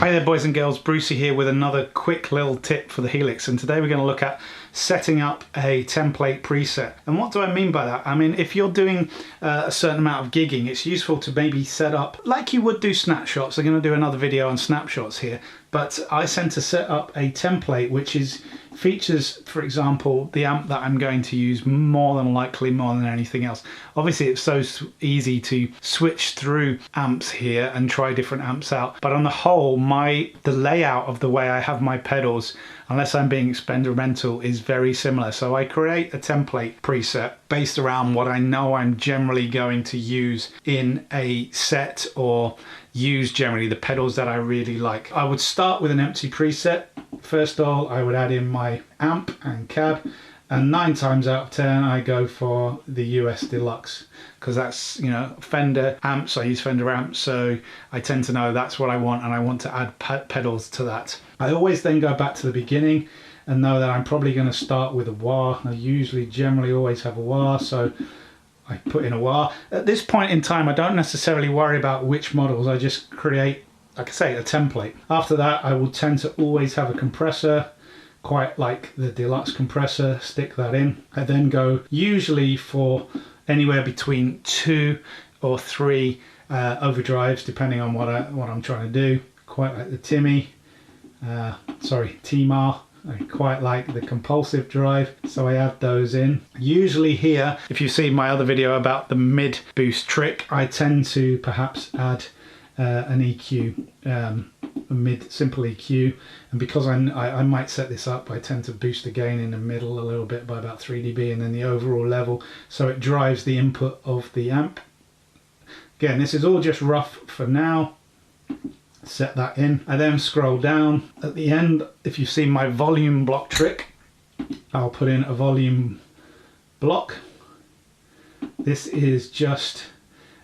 Hi there boys and girls, Brucey here with another quick little tip for the Helix, and today we're going to look at setting up a template preset. And what do I mean by that? I mean, if you're doing a certain amount of gigging, it's useful to maybe set up like you would do snapshots. I'm going to do another video on snapshots here, but I tend to set up a template which features, for example, the amp that I'm going to use more than likely, more than anything else. Obviously it's so easy to switch through amps here and try different amps out, but on the whole the layout of the way I have my pedals, unless I'm being experimental, is very similar. So I create a template preset based around what I know I'm generally going to use in a set, or use generally the pedals that I really like. I would start with an empty preset. First of all, I would add in my amp and cab, and 9 times out of 10 I go for the US Deluxe, because that's, you know, Fender amps. I use Fender amps, so I tend to know that's what I want, and I want to add pedals to that. I always then go back to the beginning and know that I'm probably going to start with a wah. I generally always have a wah, so I put in a wah. At this point in time, I don't necessarily worry about which models. I just create, like I say, a template. After that, I will tend to always have a compressor, quite like the Deluxe compressor, stick that in. I then go usually for anywhere between 2 or 3 overdrives, depending on what I'm trying to do. Quite like the TMAR. I quite like the compulsive drive, so I add those in. Usually here, if you see my other video about the mid boost trick, I tend to perhaps add an EQ, a mid simple EQ, and because I might set this up, I tend to boost the gain in the middle a little bit by about 3 dB, and then the overall level, so it drives the input of the amp. Again, this is all just rough for now. Set that in. I then scroll down. At the end, if you see my volume block trick, I'll put in a volume block. This is just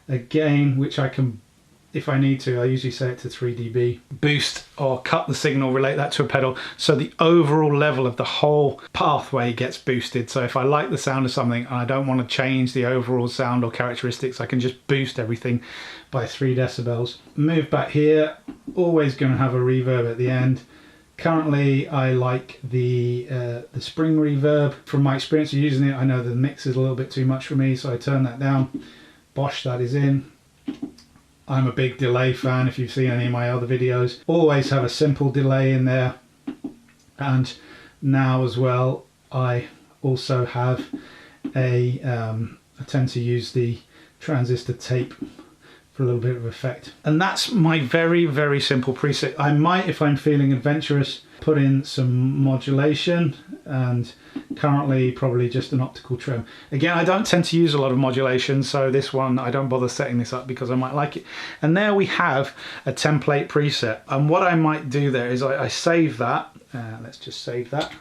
a gain which I can, if I need to, I usually set it to 3 dB. Boost or cut the signal, relate that to a pedal, so the overall level of the whole pathway gets boosted. So if I like the sound of something and I don't want to change the overall sound or characteristics, I can just boost everything by 3 decibels. Move back here, always going to have a reverb at the end. Currently I like the spring reverb. From my experience of using it, I know the mix is a little bit too much for me, so I turn that down. Bosh, that is in. I'm a big delay fan, if you've seen any of my other videos. Always have a simple delay in there. And now as well, I also have I tend to use the transistor tape for a little bit of effect. And that's my very, very simple preset. I might, if I'm feeling adventurous, put in some modulation, and currently probably just an optical trim. Again, I don't tend to use a lot of modulation, so this one I don't bother setting this up because I might like it. And there we have a template preset. And what I might do there is I save that. Let's just save that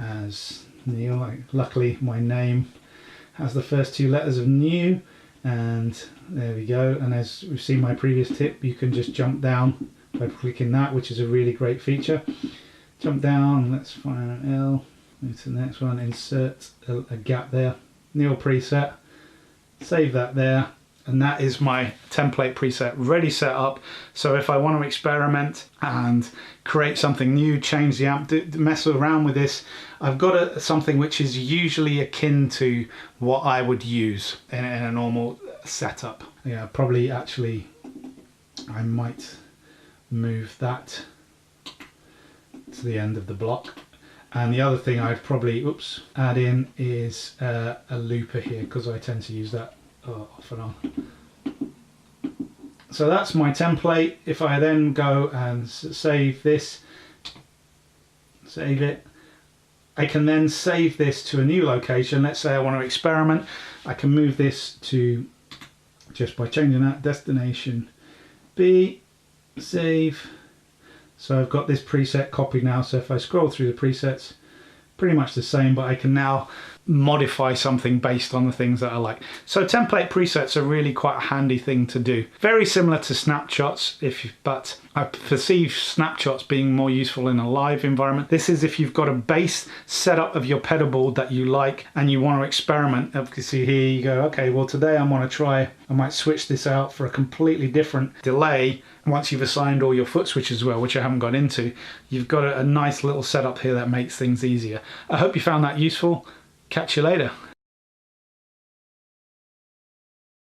as Neil. Luckily my name has the first 2 letters of new, and there we go. And as we've seen my previous tip, you can just jump down by clicking that, which is a really great feature. Jump down, let's find an L, move to the next one, insert a gap there, Neil preset, save that there, and that is my template preset ready set up. So if I want to experiment and create something new, change the amp, mess around with this, I've got something which is usually akin to what I would use in a normal setup. Yeah, probably actually I might move that to the end of the block. And the other thing I'd probably add in is a looper here, because I tend to use that off and on. So that's my template. If I then go and save this, save it, I can then save this to a new location. Let's say I want to experiment. I can move this to, just by changing that, destination B, save. So I've got this preset copied now, so if I scroll through the presets, pretty much the same, but I can now modify something based on the things that I like. So template presets are really quite a handy thing to do. Very similar to snapshots, but I perceive snapshots being more useful in a live environment. This is if you've got a base setup of your pedal board that you like and you want to experiment. Obviously here you go, okay, well today I want to try, I might switch this out for a completely different delay. Once you've assigned all your foot switches as well, which I haven't got into, you've got a nice little setup here that makes things easier. I hope you found that useful. Catch you later.